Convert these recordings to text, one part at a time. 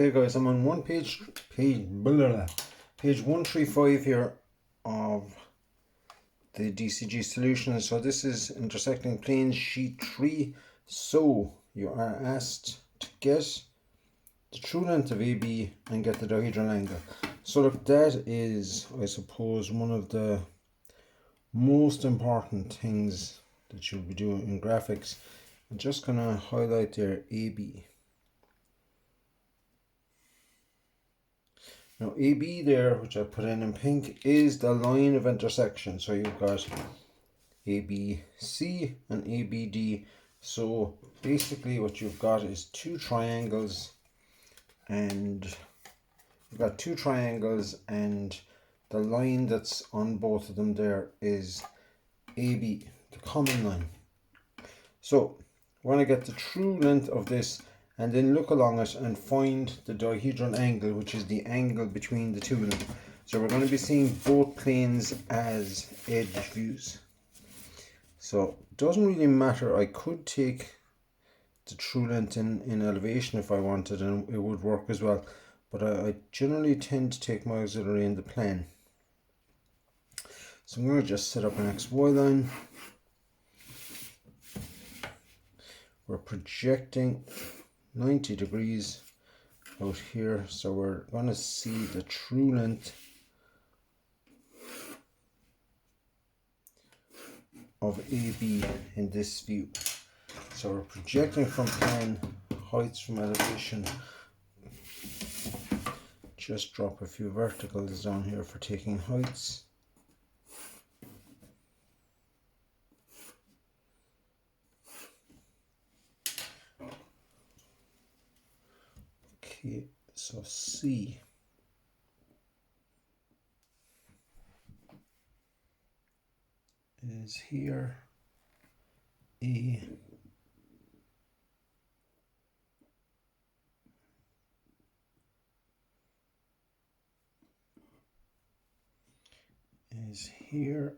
Okay guys, I'm on page 135 here of the DCG solution. So this is intersecting planes sheet 3. So you are asked to get the true length of AB and get the dihedral angle. So look, that is, I suppose, one of the most important things that you'll be doing in graphics. I'm just gonna highlight there AB. Now AB there, which I put in pink, is the line of intersection. So you've got ABC and ABD. So basically what you've got is two triangles, and you've got two triangles, and the line that's on both of them there is AB, the common line. So we're going to get the true length of this and then look along it and find the dihedral angle, which is the angle between the two of them. So we're going to be seeing both planes as edge views. So it doesn't really matter. I could take the true length in elevation if I wanted, and it would work as well. But I generally tend to take my auxiliary in the plane. So I'm going to just set up an XY line. We're projecting 90 degrees out here, so we're going to see the true length of AB in this view. So we're projecting from plane, heights from elevation. Just drop a few verticals down here for taking heights. Okay, so C is here, A is here,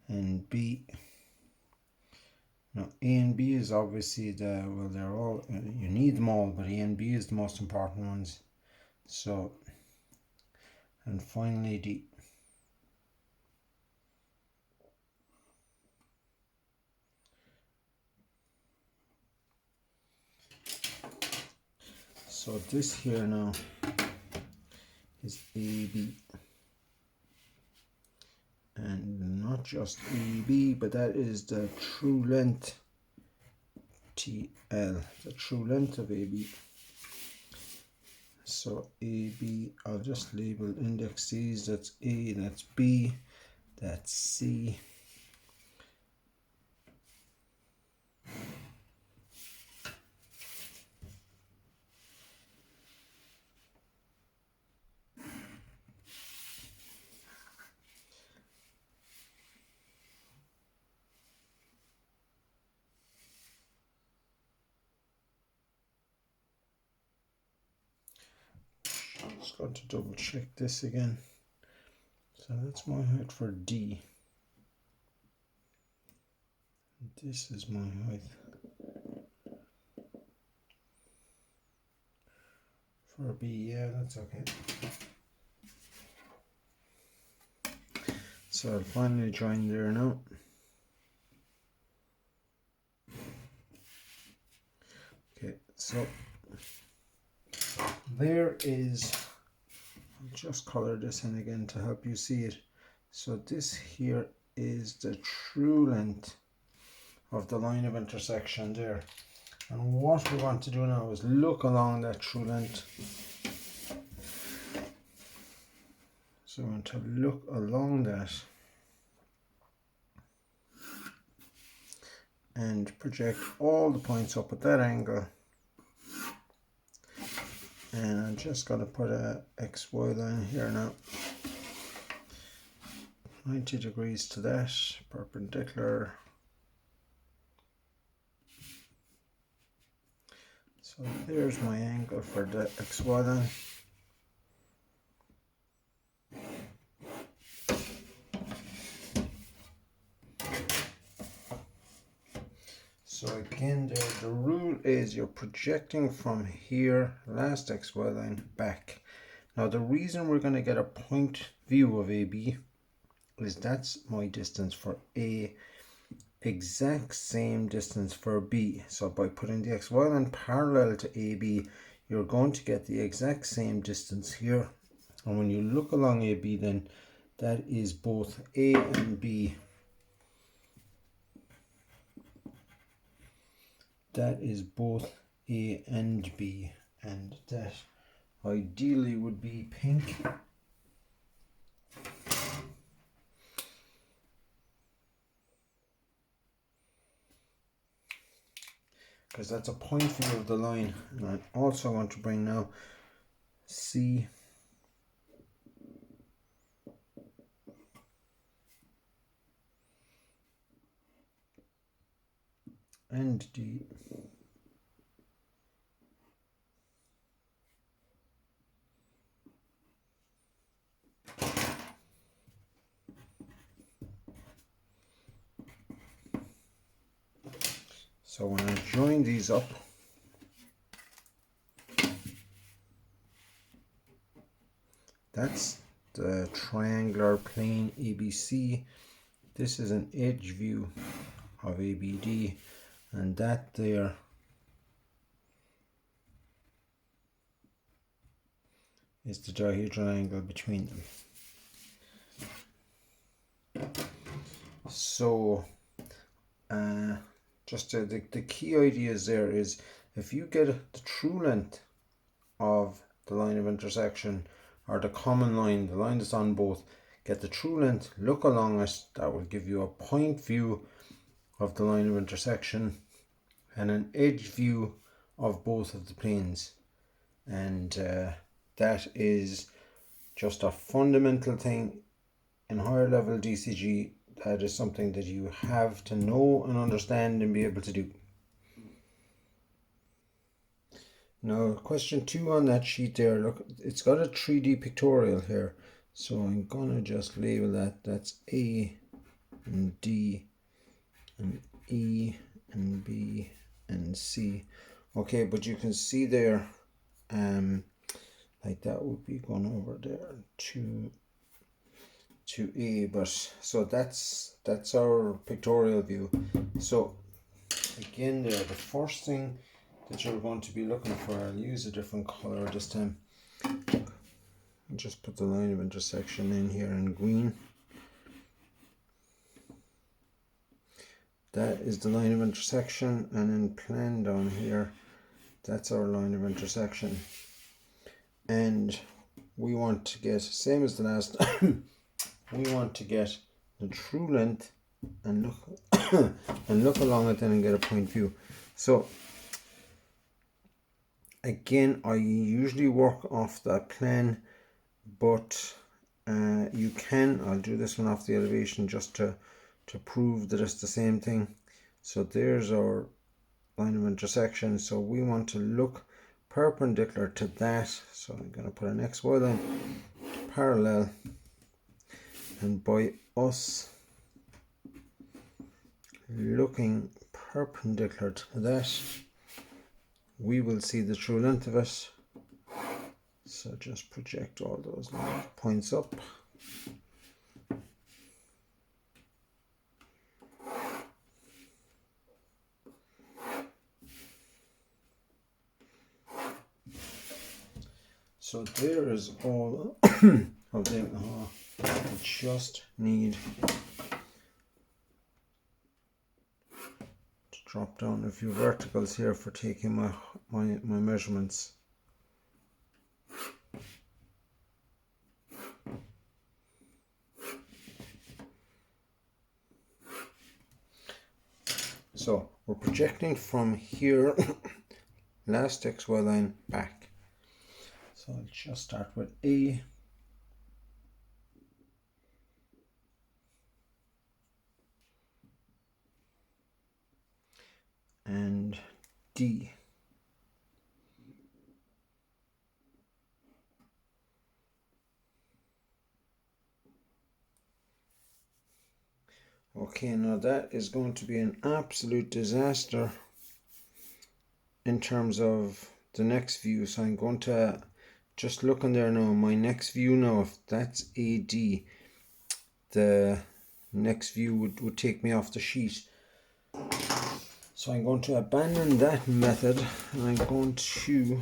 and B. Now A and B is obviously well, they're all, you need them all, but A and B is the most important ones. So, and finally D. So this here now is AB, and not just AB, but that is the true length TL, the true length of AB. So AB, I'll just label index C's. That's A, that's B, that's C. I'm just going to double check this again. So that's my height for D. This is my height for B. Yeah, that's okay. So I'll finally join there now. Okay, so there is, I'll just color this in again to help you see it. So this here is the true length of the line of intersection there. And what we want to do now is look along that true length. So we want to look along that and project all the points up at that angle. And I'm just going to put a XY line here now. 90 degrees to that, perpendicular. So there's my angle for the XY line. So again, again there, the rule is you're projecting from here, last XY line, back. Now the reason we're going to get a point view of AB is that's my distance for A, exact same distance for B. So by putting the XY line parallel to AB, you're going to get the exact same distance here. And when you look along AB, then that is both A and B. That is both A and B, and that ideally would be pink. Because that's a point view of the line. And I'm also going to bring now C and D. So when I join these up, that's the triangular plane ABC. This is an edge view of ABD, and that there is the dihedral angle between them. So just the key ideas there is, if you get the true length of the line of intersection, or the common line, the line that's on both, get the true length, look along it, that will give you a point view of the line of intersection and an edge view of both of the planes. And that is just a fundamental thing in higher level DCG. That is something that you have to know and understand and be able to do. Now question 2 on that sheet there, look, it's got a 3D pictorial here. So I'm gonna just label that, that's A and D and E and B and C. Okay, but you can see there, like that would be going over there to A, but so that's our pictorial view. So again there, the first thing that you're going to be looking for, I'll use a different color this time. Just put the line of intersection in here in green. That is the line of intersection, and in plan down here, that's our line of intersection. And we want to get, same as the last time, we want to get the true length and look and look along it then and get a point view. So again, I usually work off that plan, but you can, I'll do this one off the elevation just to prove that it's the same thing. So there's our line of intersection. So we want to look perpendicular to that. So I'm going to put an XY line parallel, and by us looking perpendicular to that, we will see the true length of it. So just project all those points up. So there is all of them. I just need to drop down a few verticals here for taking my measurements. So we're projecting from here, last XY line back. So I'll just start with A. And D. Okay, now that is going to be an absolute disaster in terms of the next view. So I'm going to just look in there now. My next view now, if that's AD, the next view would take me off the sheet. So I'm going to abandon that method, and I'm going to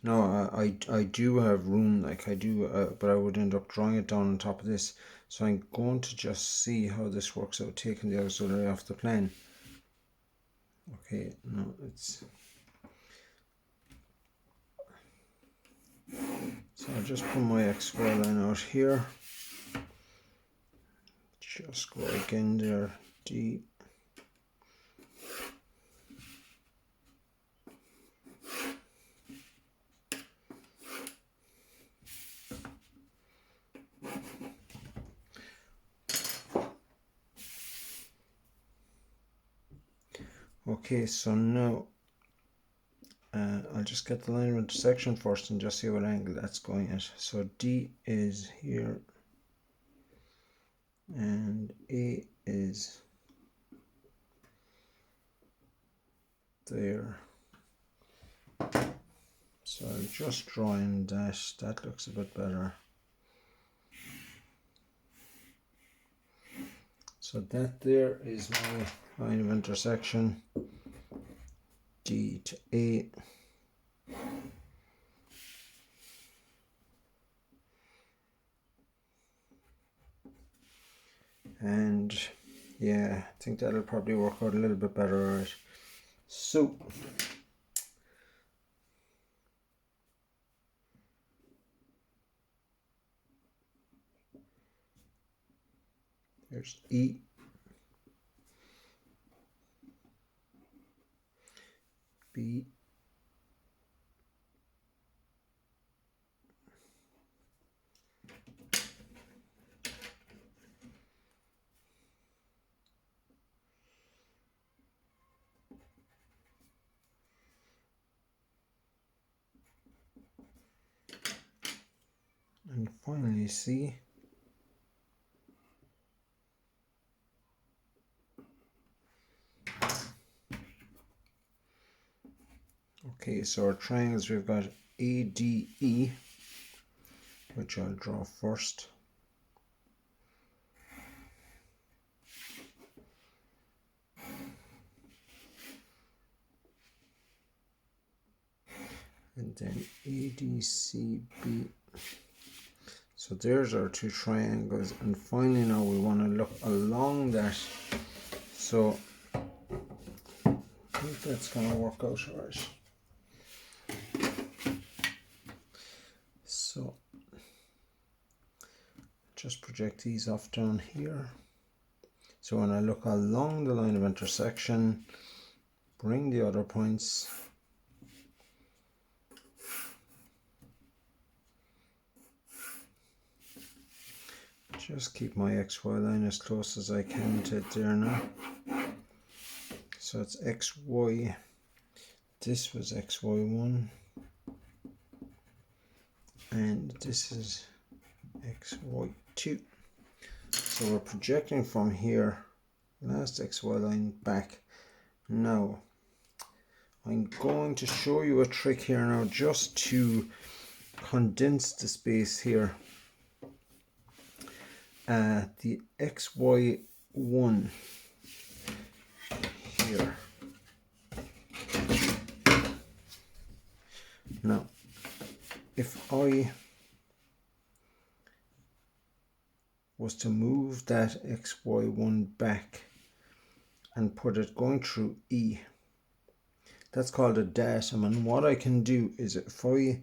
no, I do have room, like I do, but I would end up drawing it down on top of this. So I'm going to just see how this works out, taking the auxiliary off the plane. Okay, no, it's... So I'll just put my XY line out here. Just go again there, D. Okay, so now I'll just get the line of intersection first and just see what angle that's going at. So D is here and A is there. So I'll just draw in that looks a bit better. So that there is my line of intersection, D to A. And yeah, I think that'll probably work out a little bit better. Right? So there's E, B, and finally C. Okay, so our triangles, we've got ADE, which I'll draw first. And then ADCB. So there's our two triangles, and finally now we want to look along that. So I think that's going to work out right. So just project these off down here. So when I look along the line of intersection, bring the other points. Just keep my XY line as close as I can to it there now. So it's XY. This was XY1. And this is XY2. So we're projecting from here, last XY line back. Now, I'm going to show you a trick here now just to condense the space here. The XY1 here. Now, if I was to move that XY1 back and put it going through E, that's called a datum, and what I can do is if I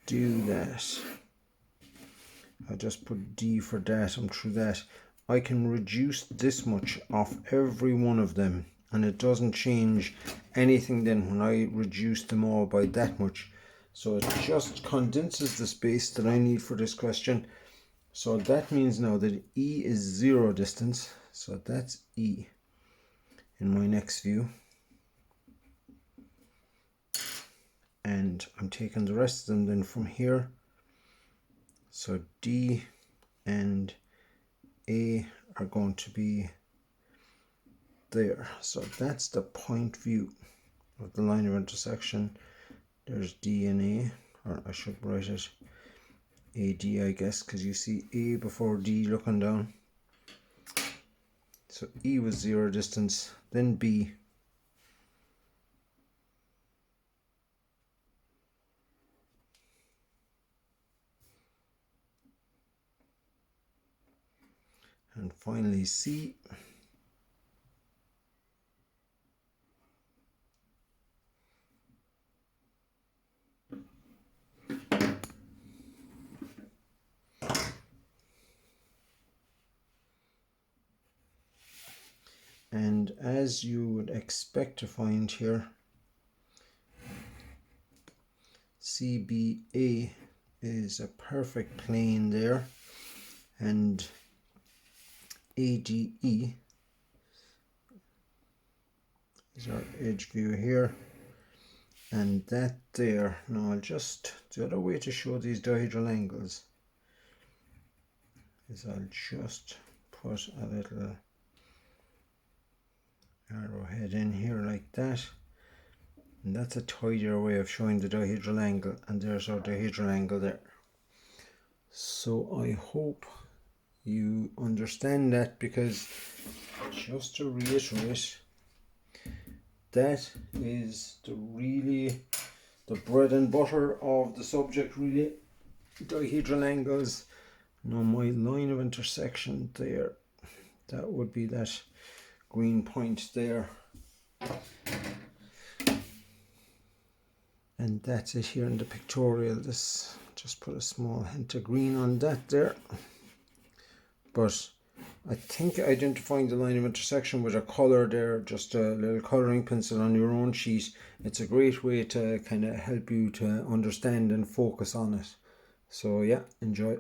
do that, I just put D for datum through that, I can reduce this much off every one of them, and it doesn't change anything then when I reduce them all by that much. So it just condenses the space that I need for this question. So that means now that E is 0 distance, so that's E in my next view. And I'm taking the rest of them then from here. So D and A are going to be there. So that's the point view of the line of intersection. There's D and A, or I should write it AD, I guess, because you see A before D looking down. So E was 0 distance, then B. And finally C. And as you would expect to find here, CBA is a perfect plane there, and ADE is our edge view here, and that there. Now I'll just, the other way to show these dihedral angles is I'll just put a little arrowhead in here like that, and that's a tidier way of showing the dihedral angle, and there's our dihedral angle there. So I hope you understand that, because just to reiterate, that is really the bread and butter of the subject, really, dihedral angles. Now my line of intersection there, that would be that green point there, and that's it here in the pictorial. This, just put a small hint of green on that there. But I think identifying the line of intersection with a colour there, just a little colouring pencil on your own sheet, it's a great way to kind of help you to understand and focus on it. So yeah, enjoy.